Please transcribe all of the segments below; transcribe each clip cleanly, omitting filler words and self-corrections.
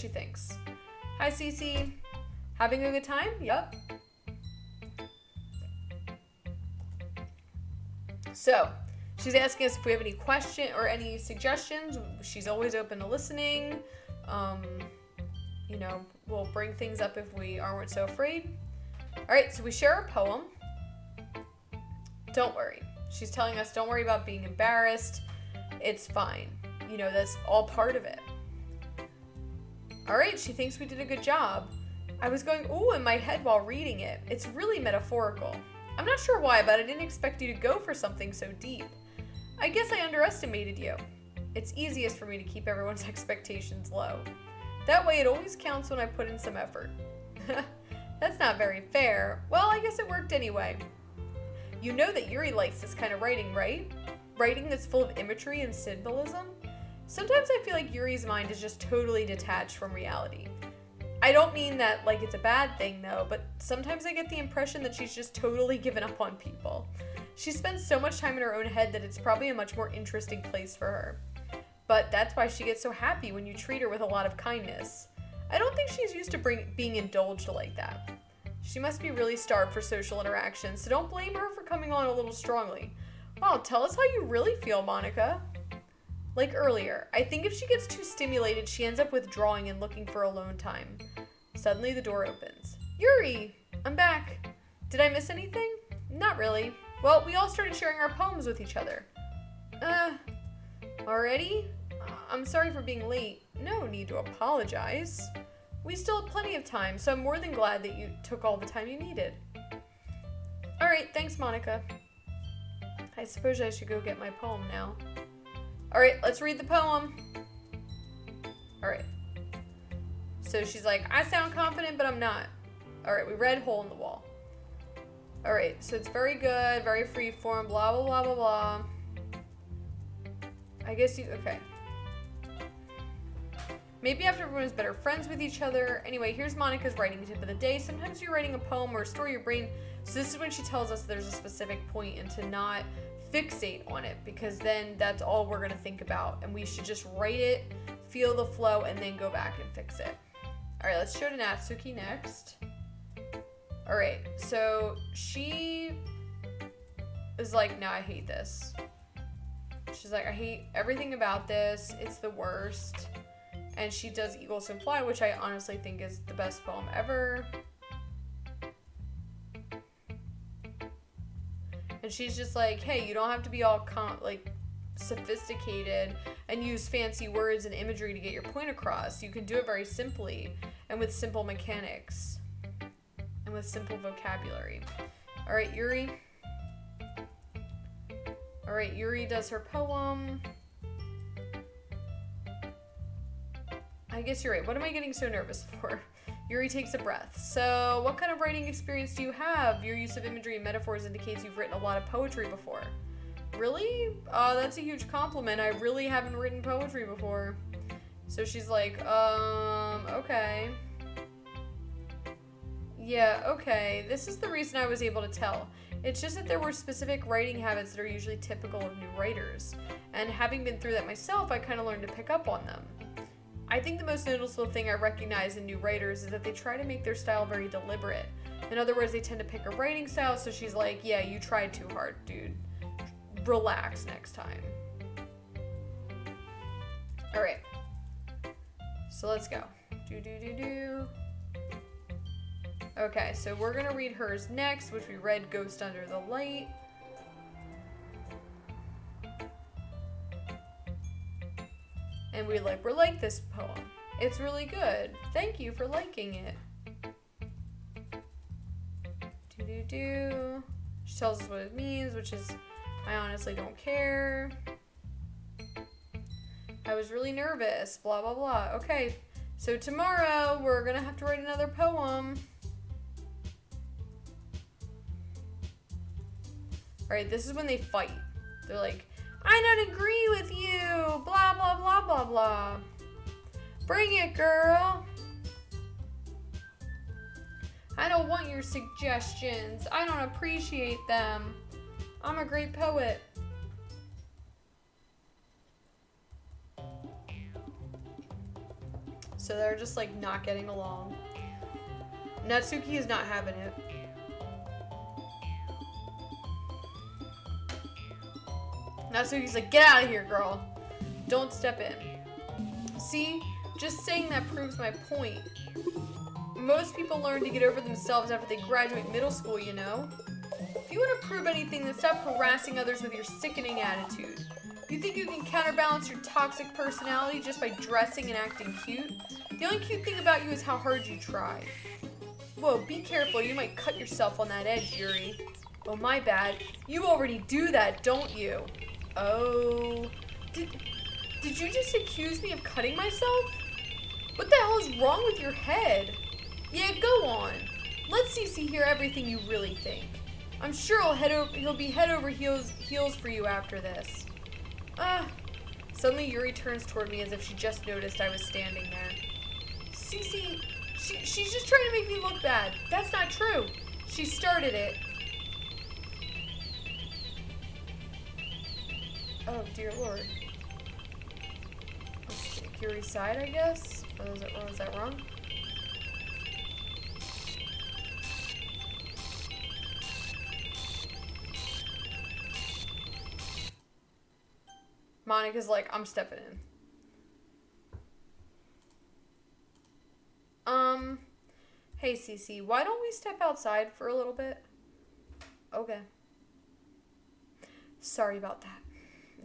she thinks. Hi, Cece. Having a good time? Yup. So, she's asking us if we have any question or any suggestions. She's always open to listening. You know, we'll bring things up if we aren't so afraid. All right, so we share a poem. Don't worry. She's telling us don't worry about being embarrassed. It's fine. You know, that's all part of it. All right, she thinks we did a good job. I was going, ooh, in my head while reading it. It's really metaphorical. I'm not sure why, but I didn't expect you to go for something so deep. I guess I underestimated you. It's easiest for me to keep everyone's expectations low. That way it always counts when I put in some effort. That's not very fair. Well, I guess it worked anyway. You know that Yuri likes this kind of writing, right? Writing that's full of imagery and symbolism? Sometimes I feel like Yuri's mind is just totally detached from reality. I don't mean that like it's a bad thing though, but sometimes I get the impression that she's just totally given up on people. She spends so much time in her own head that it's probably a much more interesting place for her. But that's why she gets so happy when you treat her with a lot of kindness. I don't think she's used to being indulged like that. She must be really starved for social interaction, so don't blame her for coming on a little strongly. Wow, tell us how you really feel, Monica. Like earlier, I think if she gets too stimulated, she ends up withdrawing and looking for alone time. Suddenly the door opens. Yuri! I'm back. Did I miss anything? Not really. Well, we all started sharing our poems with each other. Already? I'm sorry for being late. No need to apologize. We still have plenty of time, so I'm more than glad that you took all the time you needed. Alright, thanks, Monica. I suppose I should go get my poem now. Alright, let's read the poem. Alright. So she's like, I sound confident, but I'm not. Alright, we read Hole in the Wall. Alright, so it's very good, very freeform, blah, blah, blah, blah, blah. I guess okay. Maybe after everyone's better friends with each other. Anyway, here's Monica's writing tip of the day. Sometimes you're writing a poem or a story your brain. So this is when she tells us there's a specific point and to not fixate on it, because then that's all we're going to think about. And we should just write it, feel the flow, and then go back and fix it. All right, let's show to Natsuki next. All right, so she is like, no, I hate this. She's like, I hate everything about this. It's the worst. And she does Eagles Can Fly, which I honestly think is the best poem ever. And she's just like, hey, you don't have to be all sophisticated and use fancy words and imagery to get your point across. You can do it very simply and with simple mechanics and with simple vocabulary. All right, Yuri. All right, Yuri does her poem. I guess you're right. What am I getting so nervous for? Yuri takes a breath. So, what kind of writing experience do you have? Your use of imagery and metaphors indicates you've written a lot of poetry before. Really? That's a huge compliment. I really haven't written poetry before. So she's like, okay. Yeah, okay. This is the reason I was able to tell. It's just that there were specific writing habits that are usually typical of new writers. And having been through that myself, I kind of learned to pick up on them. I think the most noticeable thing I recognize in new writers is that they try to make their style very deliberate. In other words, they tend to pick a writing style, so she's like, yeah, you tried too hard, dude. Relax next time. Alright. So let's go. Okay, so we're gonna read hers next, which we read Ghost Under the Light. And we like this poem. It's really good. Thank you for liking it. She tells us what it means, which is, I honestly don't care. I was really nervous, blah, blah, blah. Okay, so tomorrow we're gonna have to write another poem. Alright, this is when they fight. They're like, I don't agree with you, blah, blah, blah, blah, blah. Bring it, girl. I don't want your suggestions. I don't appreciate them. I'm a great poet. so they're just like not getting along. Natsuki is not having it. Natsuki's like, get out of here, girl. Don't step in. See? Just saying that proves my point. Most people learn to get over themselves after they graduate middle school, you know? If you want to prove anything, then stop harassing others with your sickening attitude. You think you can counterbalance your toxic personality just by dressing and acting cute? The only cute thing about you is how hard you try. Whoa, be careful, you might cut yourself on that edge, Yuri. Oh, my bad. You already do that, don't you? Oh. Did you just accuse me of cutting myself? What the hell is wrong with your head? Yeah, go on. Let Cece hear everything you really think. I'm sure he'll be head over heels for you after this. Suddenly Yuri turns toward me as if she just noticed I was standing there. Cece, she's just trying to make me look bad. That's not true. She started it. Oh, dear Lord. Let's take Yuri's side, I guess? Or was that wrong? Monica's like, I'm stepping in. Hey Cece, why don't we step outside for a little bit? Okay. Sorry about that.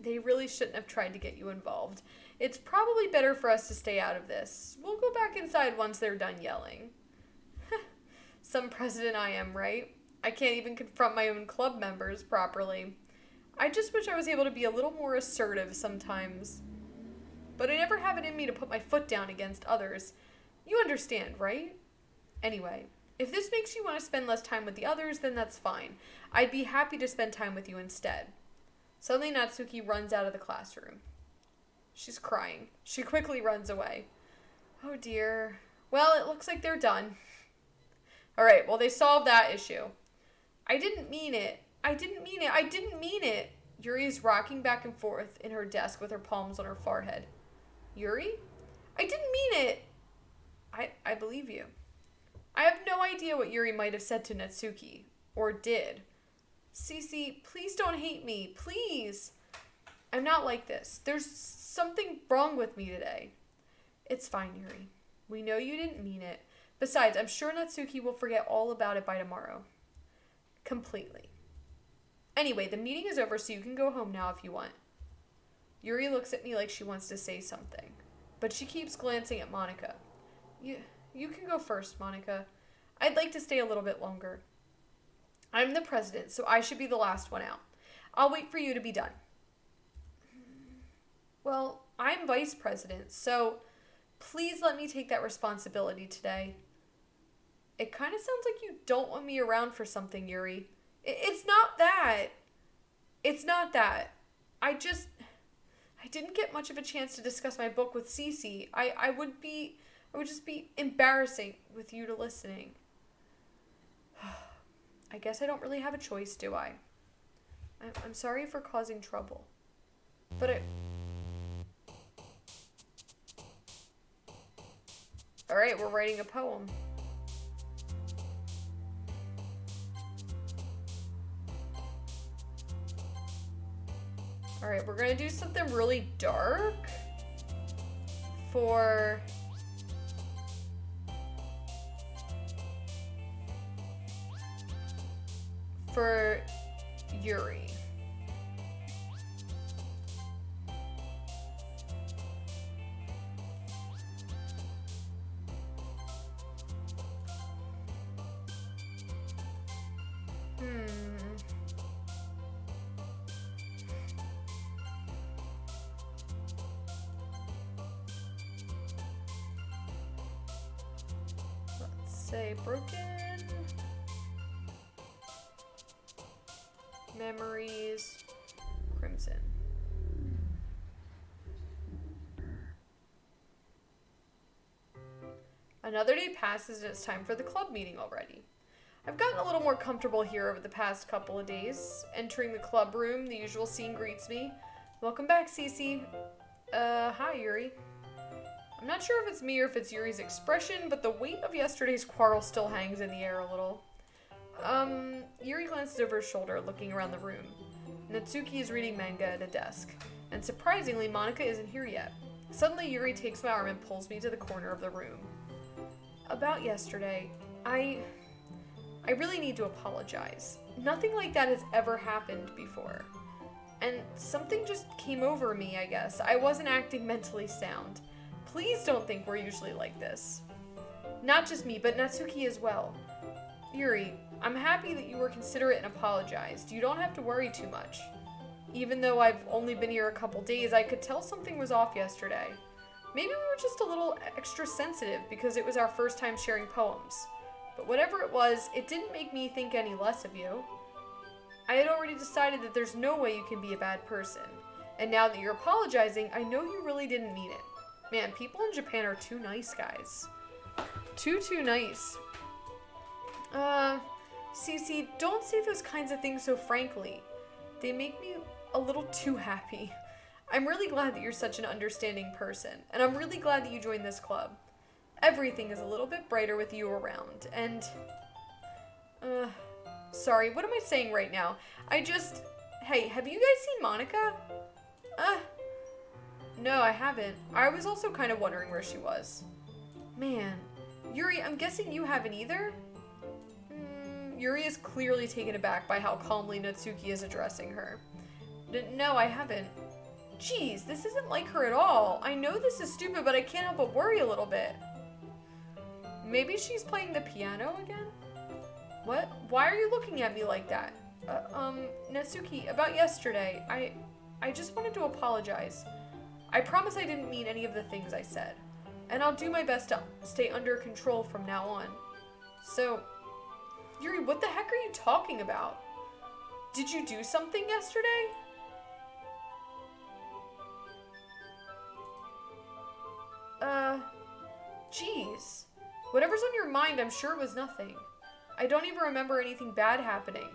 They really shouldn't have tried to get you involved. It's probably better for us to stay out of this. We'll go back inside once they're done yelling. Some president I am, right? I can't even confront my own club members properly. I just wish I was able to be a little more assertive sometimes. But I never have it in me to put my foot down against others. You understand, right? Anyway, if this makes you want to spend less time with the others, then that's fine. I'd be happy to spend time with you instead. Suddenly Natsuki runs out of the classroom. She's crying. She quickly runs away. Oh dear. Well, it looks like they're done. Alright, well they solved that issue. I didn't mean it. I didn't mean it. I didn't mean it. Yuri is rocking back and forth in her desk with her palms on her forehead. Yuri? I didn't mean it. I believe you. I have no idea what Yuri might have said to Natsuki. Or did. Cece, please don't hate me. Please. I'm not like this. There's something wrong with me today. It's fine, Yuri. We know you didn't mean it. Besides, I'm sure Natsuki will forget all about it by tomorrow. Completely. Anyway, the meeting is over, so you can go home now if you want. Yuri looks at me like she wants to say something, but she keeps glancing at Monica. You can go first, Monica. I'd like to stay a little bit longer. I'm the president, so I should be the last one out. I'll wait for you to be done. Well, I'm vice president, so please let me take that responsibility today. It kind of sounds like you don't want me around for something, Yuri. It's not that. It's not that. I didn't get much of a chance to discuss my book with Cece. I would just be embarrassing with you to listening. I guess I don't really have a choice, do I? I'm sorry for causing trouble. But Alright, we're writing a poem. Alright, we're gonna do something really dark for Yuri. Let's say broken memories, crimson. Another day passes and it's time for the club meeting already. I've gotten a little more comfortable here over the past couple of days. Entering the club room, the usual scene greets me. Welcome back, Cece. Hi, Yuri. I'm not sure if it's me or if it's Yuri's expression, but the weight of yesterday's quarrel still hangs in the air a little. Yuri glances over his shoulder, looking around the room. Natsuki is reading manga at a desk, and surprisingly, Monika isn't here yet. Suddenly, Yuri takes my arm and pulls me to the corner of the room. About yesterday, I really need to apologize. Nothing like that has ever happened before. And something just came over me, I guess. I wasn't acting mentally sound. Please don't think we're usually like this. Not just me, but Natsuki as well. Yuri, I'm happy that you were considerate and apologized. You don't have to worry too much. Even though I've only been here a couple days, I could tell something was off yesterday. Maybe we were just a little extra sensitive because it was our first time sharing poems. But whatever it was, it didn't make me think any less of you. I had already decided that there's no way you can be a bad person. And now that you're apologizing, I know you really didn't mean it. Man, people in Japan are too nice, guys. Too nice. Cece, don't say those kinds of things so frankly. They make me a little too happy. I'm really glad that you're such an understanding person, and I'm really glad that you joined this club. Everything is a little bit brighter with you around, and... sorry, what am I saying right now? Hey, have you guys seen Monika? No, I haven't. I was also kind of wondering where she was. Man. Yuri, I'm guessing you haven't either? Yuri is clearly taken aback by how calmly Natsuki is addressing her. No, I haven't. Jeez, this isn't like her at all. I know this is stupid, but I can't help but worry a little bit. Maybe she's playing the piano again? What? Why are you looking at me like that? Natsuki, about yesterday, I just wanted to apologize. I promise I didn't mean any of the things I said. And I'll do my best to stay under control from now on. So, Yuri, what the heck are you talking about? Did you do something yesterday? Jeez. Whatever's on your mind, I'm sure it was nothing. I don't even remember anything bad happening.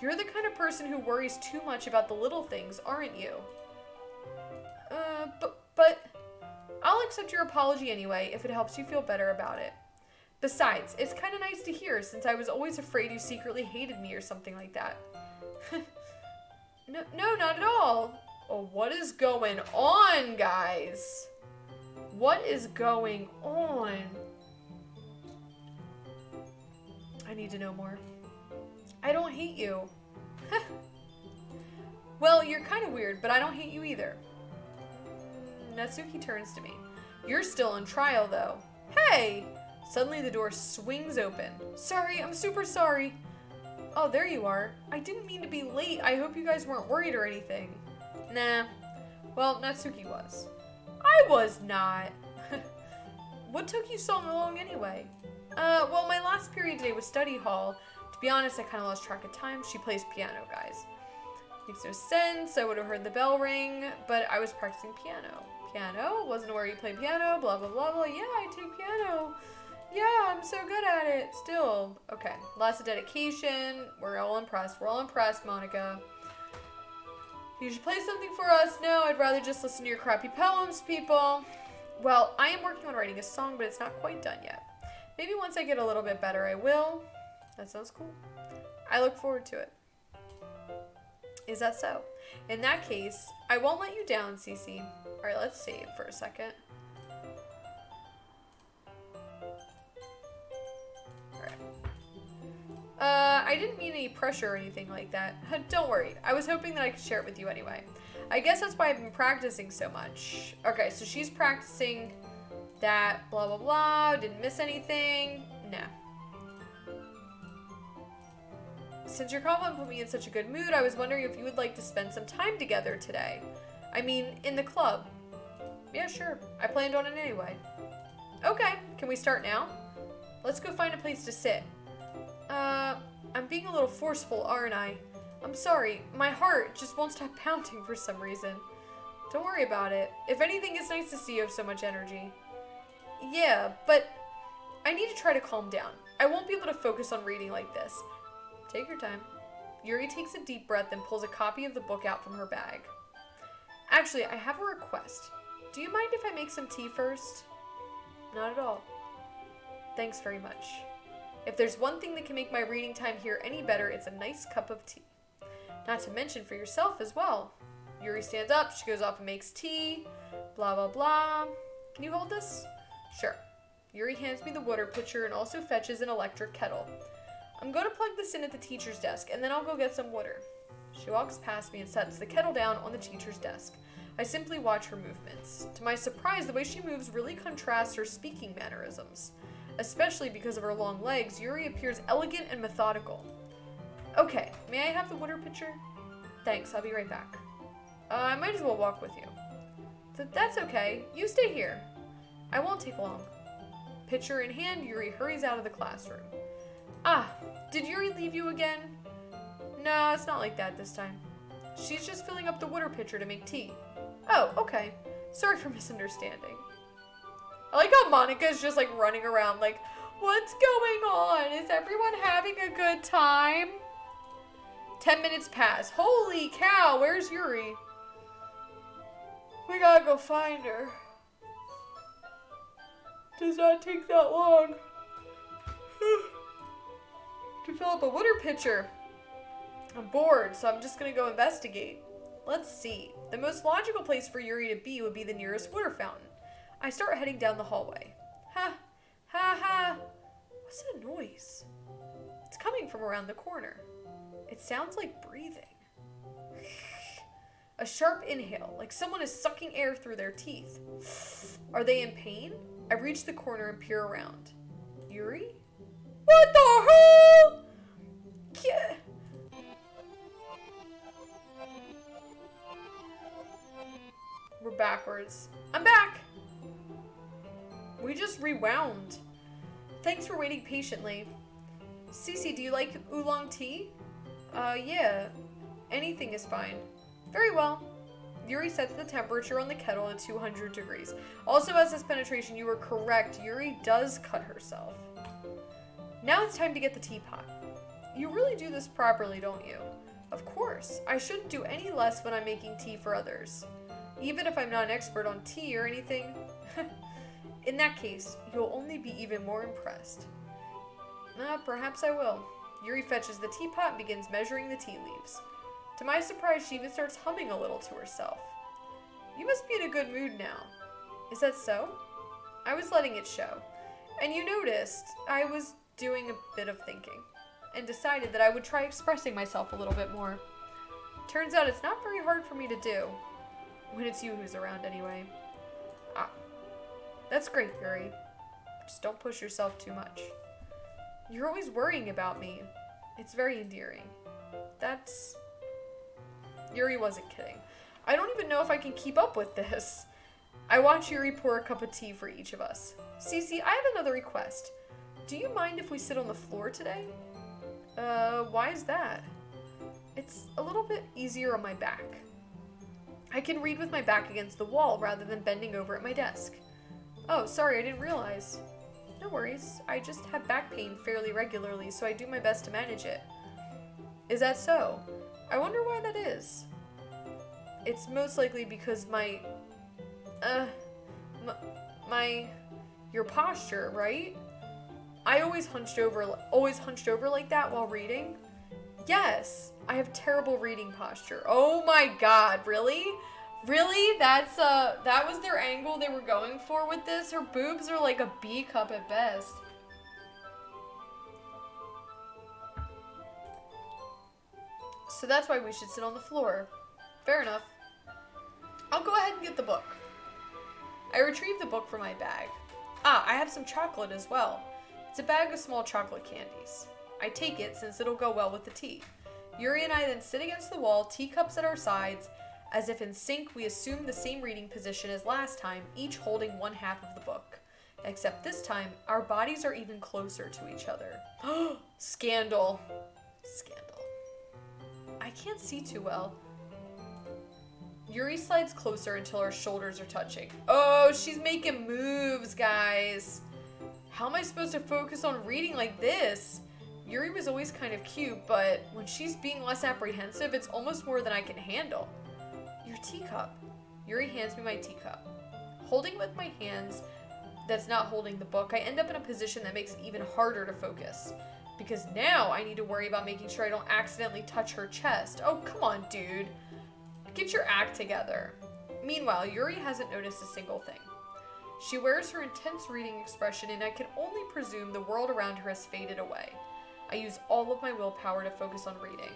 You're the kind of person who worries too much about the little things, aren't you? But I'll accept your apology anyway if it helps you feel better about it. Besides, it's kind of nice to hear since I was always afraid you secretly hated me or something like that. No, not at all. Oh, what is going on, guys? What is going on? I need to know more. I don't hate you. Well, you're kind of weird, but I don't hate you either. Natsuki turns to me. You're still on trial, though. Hey! Suddenly the door swings open. Sorry, I'm super sorry. Oh, there you are. I didn't mean to be late. I hope you guys weren't worried or anything. Nah. Well, Natsuki was. I was not. What took you so long anyway? Well, my last period today was study hall. To be honest, I kind of lost track of time. She plays piano, guys. Makes no sense. I would have heard the bell ring, but I was practicing piano. Piano? Wasn't aware you play piano, blah, blah, blah, blah. Yeah, I take piano. Yeah, I'm so good at it. Still. Okay. Lots of dedication. We're all impressed. We're all impressed, Monika. You should play something for us. No, I'd rather just listen to your crappy poems, people. Well, I am working on writing a song, but it's not quite done yet. Maybe once I get a little bit better, I will. That sounds cool. I look forward to it. Is that so? In that case, I won't let you down, Cece. Alright, let's save for a second. Alright. I didn't mean any pressure or anything like that. Don't worry. I was hoping that I could share it with you anyway. I guess that's why I've been practicing so much. Okay, so she's practicing that blah blah blah. Didn't miss anything. Nah. Since your compliment put me in such a good mood, I was wondering if you would like to spend some time together today. I mean, in the club. Yeah, sure. I planned on it anyway. Okay, can we start now? Let's go find a place to sit. I'm being a little forceful, aren't I? I'm sorry, my heart just won't stop pounding for some reason. Don't worry about it. If anything, it's nice to see you have so much energy. Yeah, but I need to try to calm down. I won't be able to focus on reading like this. Take your time. Yuri takes a deep breath and pulls a copy of the book out from her bag. Actually, I have a request. Do you mind if I make some tea first? Not at all. Thanks very much. If there's one thing that can make my reading time here any better, it's a nice cup of tea. Not to mention for yourself as well. Yuri stands up, she goes off and makes tea, blah, blah, blah. Can you hold this? Sure. Yuri hands me the water pitcher and also fetches an electric kettle. I'm going to plug this in at the teacher's desk, and then I'll go get some water. She walks past me and sets the kettle down on the teacher's desk. I simply watch her movements. To my surprise, the way she moves really contrasts her speaking mannerisms. Especially because of her long legs, Yuri appears elegant and methodical. Okay, may I have the water pitcher? Thanks, I'll be right back. I might as well walk with you. That's okay. You stay here. I won't take long. Pitcher in hand, Yuri hurries out of the classroom. Ah, did Yuri leave you again? No, it's not like that this time. She's just filling up the water pitcher to make tea. Oh, okay. Sorry for misunderstanding. I like how Monica's just like running around like, what's going on? Is everyone having a good time? 10 minutes pass. Holy cow, where's Yuri? We gotta go find her. Does not take that long to fill up a water pitcher. I'm bored, so I'm just gonna go investigate. Let's see. The most logical place for Yuri to be would be the nearest water fountain. I start heading down the hallway. Ha! Ha ha! What's that noise? It's coming from around the corner. It sounds like breathing. A sharp inhale, like someone is sucking air through their teeth. Are they in pain? I reach the corner and peer around. Yuri? What the hell? Yeah. We're backwards. I'm back! We just rewound. Thanks for waiting patiently. Cece, do you like oolong tea? Yeah. Anything is fine. Very well. Yuri sets the temperature on the kettle at 200 degrees. Also, as this penetration, you were correct. Yuri does cut herself. Now it's time to get the teapot. You really do this properly, don't you? Of course. I shouldn't do any less when I'm making tea for others. Even if I'm not an expert on tea or anything. In that case, you'll only be even more impressed. Perhaps I will. Yuri fetches the teapot and begins measuring the tea leaves. To my surprise, she even starts humming a little to herself. You must be in a good mood now. Is that so? I was letting it show. And you noticed I was doing a bit of thinking and decided that I would try expressing myself a little bit more. Turns out it's not very hard for me to do. When it's you who's around anyway. Ah. That's great, Yuri. Just don't push yourself too much. You're always worrying about me. It's very endearing. That's... Yuri wasn't kidding. I don't even know if I can keep up with this. I watch Yuri pour a cup of tea for each of us. Cece, I have another request. Do you mind if we sit on the floor today? Why is that? It's a little bit easier on my back. I can read with my back against the wall rather than bending over at my desk. Oh, sorry, I didn't realize. No worries. I just have back pain fairly regularly, so I do my best to manage it. Is that so? I wonder why that is. It's most likely because your posture, right? I always hunched over like that while reading. Yes, I have terrible reading posture. Oh my god, really? Really? That was their angle they were going for with this? Her boobs are like a B cup at best. So that's why we should sit on the floor. Fair enough. I'll go ahead and get the book. I retrieve the book from my bag. Ah, I have some chocolate as well. It's a bag of small chocolate candies. I take it since it'll go well with the tea. Yuri and I then sit against the wall, teacups at our sides. As if in sync, we assume the same reading position as last time, each holding one half of the book. Except this time, our bodies are even closer to each other. Scandal. Scandal. I can't see too well. Yuri slides closer until our shoulders are touching. Oh, she's making moves, guys. How am I supposed to focus on reading like this? Yuri was always kind of cute, but when she's being less apprehensive, it's almost more than I can handle. Your teacup. Yuri hands me my teacup. Holding it with my hands that's not holding the book, I end up in a position that makes it even harder to focus. Because now I need to worry about making sure I don't accidentally touch her chest. Oh, come on, dude. Get your act together. Meanwhile, Yuri hasn't noticed a single thing. She wears her intense reading expression, and I can only presume the world around her has faded away. I use all of my willpower to focus on reading.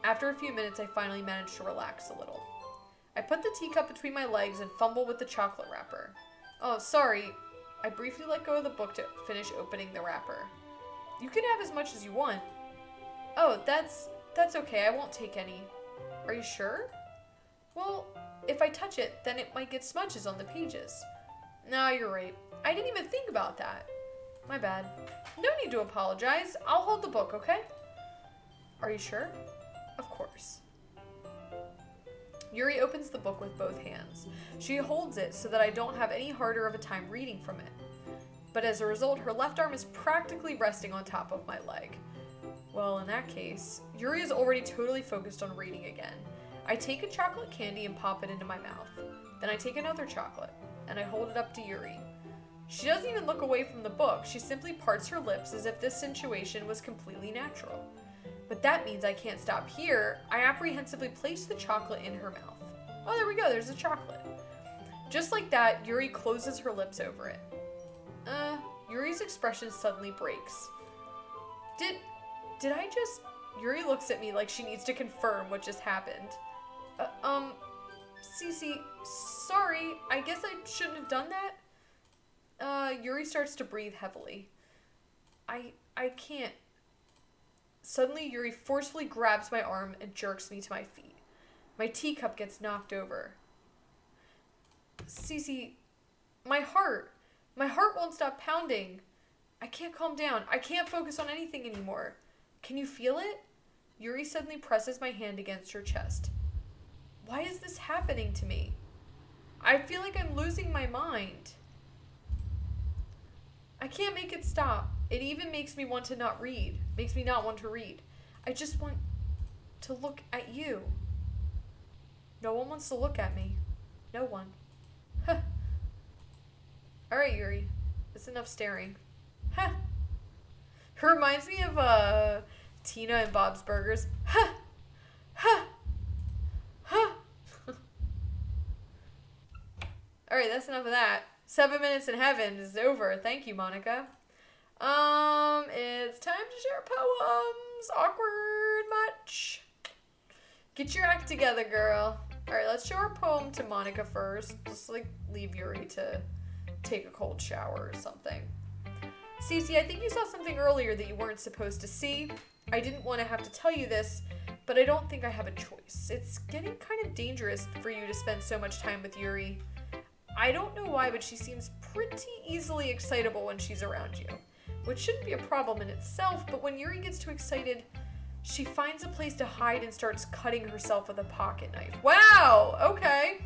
After a few minutes, I finally manage to relax a little. I put the teacup between my legs and fumble with the chocolate wrapper. Oh, sorry. I briefly let go of the book to finish opening the wrapper. You can have as much as you want. Oh, that's okay. I won't take any. Are you sure? Well, if I touch it, then it might get smudges on the pages. No, you're right. I didn't even think about that. My bad. No need to apologize. I'll hold the book, okay? Are you sure? Of course. Yuri opens the book with both hands. She holds it so that I don't have any harder of a time reading from it. But as a result, her left arm is practically resting on top of my leg. Well, in that case, Yuri is already totally focused on reading again. I take a chocolate candy and pop it into my mouth. Then I take another chocolate, and I hold it up to Yuri. She doesn't even look away from the book. She simply parts her lips as if this situation was completely natural. But that means I can't stop here. I apprehensively place the chocolate in her mouth. Oh, there we go. There's the chocolate. Just like that, Yuri closes her lips over it. Yuri's expression suddenly breaks. Did I just... Yuri looks at me like she needs to confirm what just happened. Cece, sorry. I guess I shouldn't have done that. Yuri starts to breathe heavily. I can't. Suddenly, Yuri forcefully grabs my arm and jerks me to my feet. My teacup gets knocked over. Cece, my heart won't stop pounding. I can't calm down. I can't focus on anything anymore. Can you feel it? Yuri suddenly presses my hand against her chest. Why is this happening to me? I feel like I'm losing my mind. I can't make it stop. It even makes me want to not read. Makes me not want to read. I just want to look at you. No one wants to look at me. No one. Huh. Alright, Yuri. That's enough staring. Huh. It reminds me of Tina and Bob's Burgers. Huh. Huh. Huh. Alright, that's enough of that. 7 minutes in heaven is over. Thank you, Monica. It's time to share poems. Awkward much? Get your act together, girl. Alright, let's show our poem to Monica first. Just, leave Yuri to take a cold shower or something. Cece, I think you saw something earlier that you weren't supposed to see. I didn't want to have to tell you this, but I don't think I have a choice. It's getting kind of dangerous for you to spend so much time with Yuri. I don't know why, but she seems pretty easily excitable when she's around you, which shouldn't be a problem in itself, but when Yuri gets too excited, she finds a place to hide and starts cutting herself with a pocket knife. Wow, okay.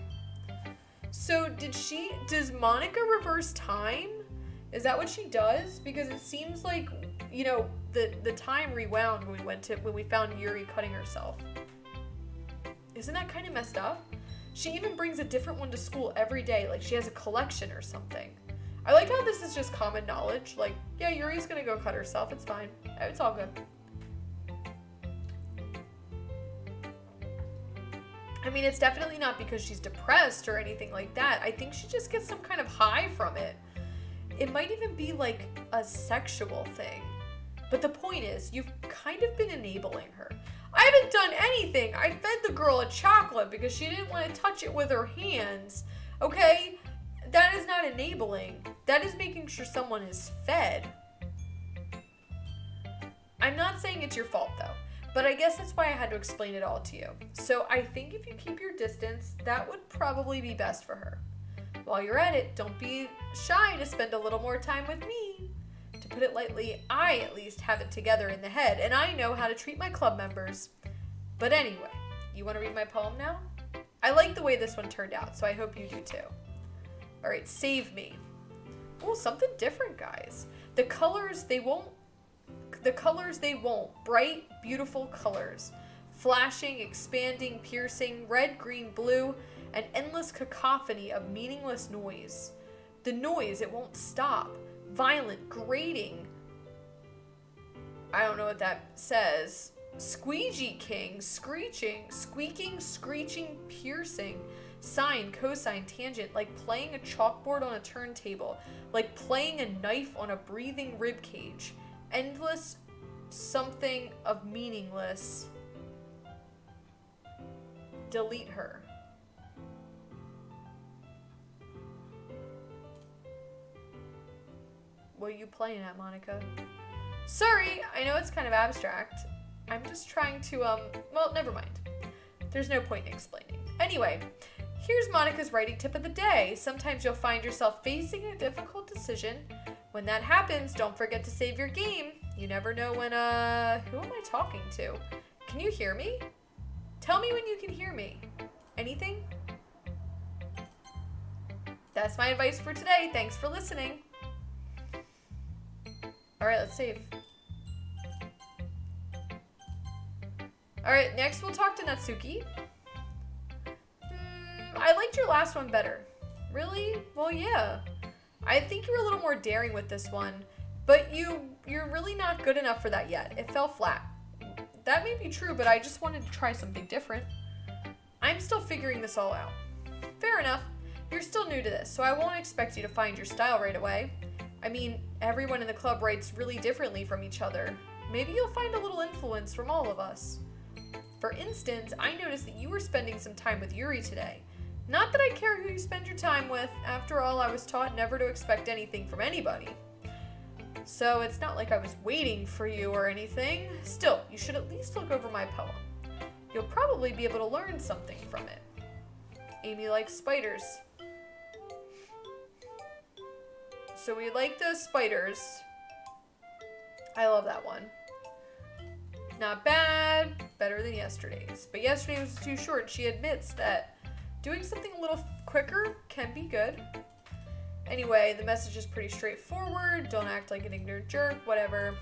So does Monica reverse time? Is that what she does? Because it seems like, the time rewound when we found Yuri cutting herself. Isn't that kind of messed up? She even brings a different one to school every day, like she has a collection or something. I like how this is just common knowledge. Like, yeah, Yuri's gonna go cut herself. It's fine. It's all good. I mean, it's definitely not because she's depressed or anything like that. I think she just gets some kind of high from it. It might even be like a sexual thing. But the point is, you've kind of been enabling her. I haven't done anything. I fed the girl a chocolate because she didn't want to touch it with her hands. Okay? That is not enabling. That is making sure someone is fed. I'm not saying it's your fault though, but I guess that's why I had to explain it all to you. So I think if you keep your distance, that would probably be best for her. While you're at it, don't be shy to spend a little more time with me. To put it lightly, I at least have it together in the head, and I know how to treat my club members. But anyway, you want to read my poem now? I like the way this one turned out, so I hope you do too. Alright, Save Me. Oh, something different, guys. The colors, they won't. Bright, beautiful colors. Flashing, expanding, piercing, red, green, blue, an endless cacophony of meaningless noise. The noise, it won't stop. Violent, grating. I don't know what that says. Squeegee king, screeching, squeaking, screeching, piercing. Sine, cosine, tangent, like playing a chalkboard on a turntable, like playing a knife on a breathing rib cage. Endless something of meaningless. Delete her. What are you playing at, Monica? Sorry, I know it's kind of abstract. I'm just trying to, well, never mind. There's no point in explaining. Anyway, here's Monica's writing tip of the day. Sometimes you'll find yourself facing a difficult decision. When that happens, don't forget to save your game. You never know when, who am I talking to? Can you hear me? Tell me when you can hear me. Anything? That's my advice for today. Thanks for listening. All right, let's save. All right, next we'll talk to Natsuki. I liked your last one better. Really? Well, yeah. I think you were a little more daring with this one, but you're really not good enough for that yet. It fell flat. That may be true, but I just wanted to try something different. I'm still figuring this all out. Fair enough. You're still new to this, so I won't expect you to find your style right away. I mean, everyone in the club writes really differently from each other. Maybe you'll find a little influence from all of us. For instance, I noticed that you were spending some time with Yuri today. Not that I care who you spend your time with. After all, I was taught never to expect anything from anybody. So it's not like I was waiting for you or anything. Still, you should at least look over my poem. You'll probably be able to learn something from it. Amy likes spiders. So we like the spiders. I love that one. Not bad, better than yesterday's. But yesterday was too short. She admits that doing something a little quicker can be good. Anyway, the message is pretty straightforward. Don't act like an ignorant jerk, whatever.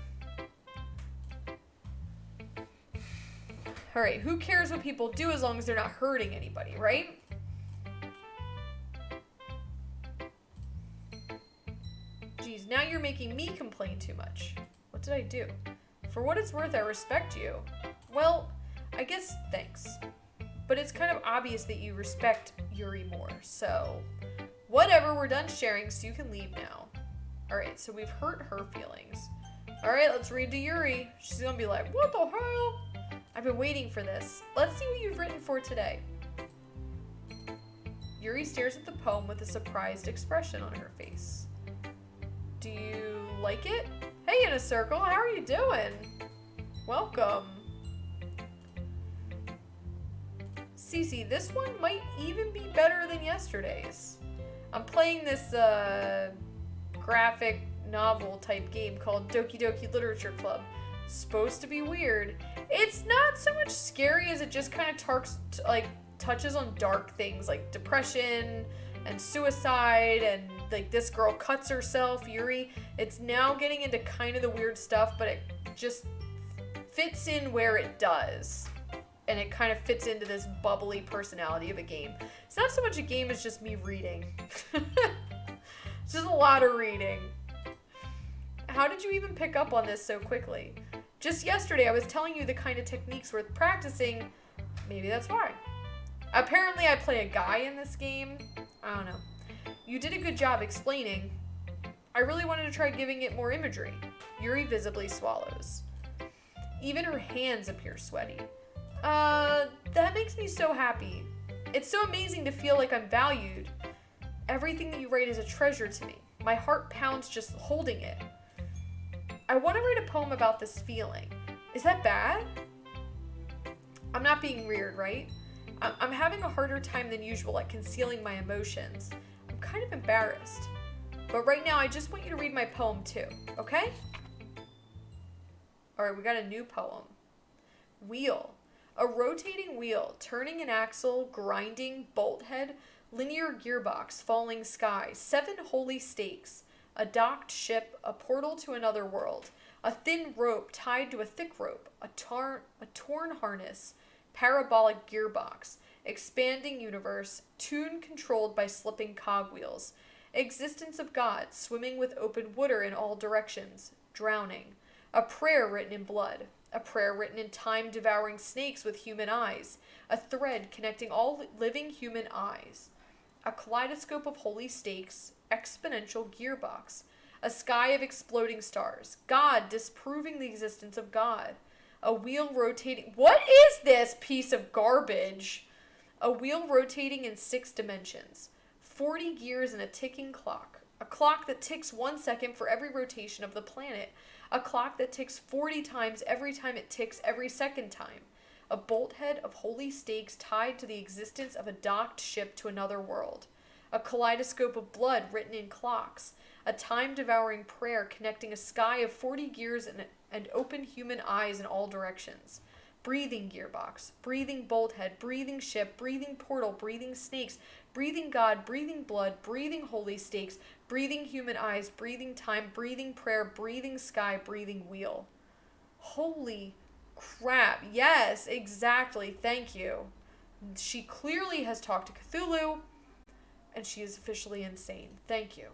Alright, who cares what people do as long as they're not hurting anybody, right? Geez, now you're making me complain too much. What did I do? For what it's worth, I respect you. Well, I guess thanks. But it's kind of obvious that you respect Yuri more, so whatever, we're done sharing, so you can leave now. Alright, so we've hurt her feelings. Alright, let's read to Yuri. She's gonna be like, what the hell? I've been waiting for this. Let's see what you've written for today. Yuri stares at the poem with a surprised expression on her face. Do you like it? Hey, in a circle, how are you doing? Welcome. Cece, this one might even be better than yesterday's. I'm playing this graphic novel type game called Doki Doki Literature Club. It's supposed to be weird. It's not so much scary as it just kind of touches on dark things like depression and suicide, and like this girl cuts herself, Yuri. It's now getting into kind of the weird stuff, but it just fits in where it does. And it kind of fits into this bubbly personality of a game. It's not so much a game as just me reading. It's just a lot of reading. How did you even pick up on this so quickly? Just yesterday I was telling you the kind of techniques worth practicing. Maybe that's why. Apparently I play a guy in this game. I don't know. You did a good job explaining. I really wanted to try giving it more imagery. Yuri visibly swallows. Even her hands appear sweaty. That makes me so happy. It's so amazing to feel like I'm valued. Everything that you write is a treasure to me. My heart pounds just holding it. I want to write a poem about this feeling. Is that bad? I'm not being weird, right? I'm having a harder time than usual at concealing my emotions. I'm kind of embarrassed. But right now, I just want you to read my poem too, okay? Alright, we got a new poem. Wheel. A rotating wheel, turning an axle, grinding, bolt head, linear gearbox, falling sky, 7 holy stakes, a docked ship, a portal to another world, a thin rope tied to a thick rope, a torn harness, parabolic gearbox, expanding universe, tune controlled by slipping cogwheels, existence of God, swimming with open water in all directions, drowning, a prayer written in blood, a prayer written in time-devouring snakes with human eyes, a thread connecting all living human eyes, a kaleidoscope of holy stakes, exponential gearbox, a sky of exploding stars, God disproving the existence of God, a wheel rotating... What is this piece of garbage? A wheel rotating in 6 dimensions, 40 gears and a ticking clock, a clock that ticks 1 second for every rotation of the planet, a clock that ticks 40 times every time it ticks every second time, a bolthead of holy stakes tied to the existence of a docked ship to another world, a kaleidoscope of blood written in clocks, a time-devouring prayer connecting a sky of 40 gears and open human eyes in all directions, breathing gearbox, breathing bolthead, breathing ship, breathing portal, breathing snakes, breathing God, breathing blood, breathing holy stakes, breathing human eyes, breathing time, breathing prayer, breathing sky, breathing wheel. Holy crap. Yes, exactly. Thank you. She clearly has talked to Cthulhu, and she is officially insane. Thank you.